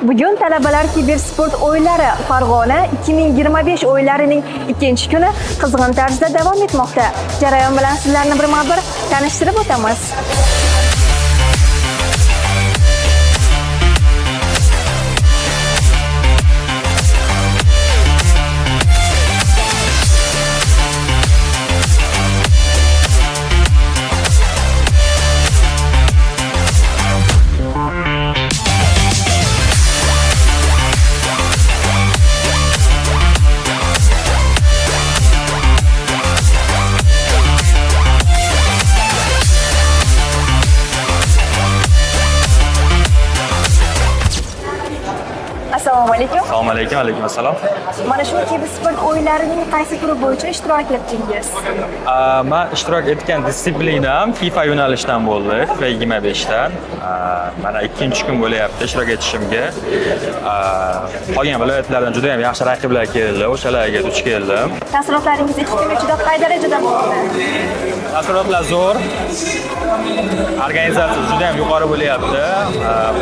Bugun talabalar kibersport o'yinlari Farg'ona 2025 o'yinlarining ikkinchi kuni qizg'in tarzda davom etmoqda. Jarayon bilan sizlarni birma-bir tanishtirib o'tamiz. Assalomu alaykum. Assalomu alaykum, alaykum assalom. Mana shu kibersport o'yinlarining qaysi turi bo'yicha ishtirok etdingiz? Men ishtirok etgan disiplinam FIFA yo'nalishidan bo'ldi, FIFA 25 dan. Mana ikkinchi kun bo'lyapti ishtirok etishimga. Qolgan viloyatlardan juda ham yaxshi raqiblar keldi, o'shalarga duch keldim. Taassurotlaringiz ikki kun ichida qay darajada bo'ldi? Taassurotlar zo'r. Organizatsiya juda ham yuqori bo'lyapti.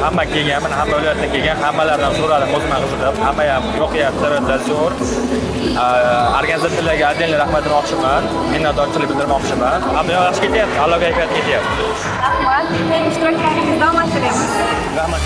Hamma kelgan, mana hamma viloyatdan kelgan, hammalardan so'radim, o'zimga qiziqib, hamma ham yo'qyapti, taassurotlar zo'r. Organizatorlarga отдельно rahmat aytmoqchiman, minnatdorchilik bildirmoqchiman. Hamma yaxshi ketyapti, Allohga aytyapti. Rahmat. Ishtirokingizga omad tilaymiz. Rahmat.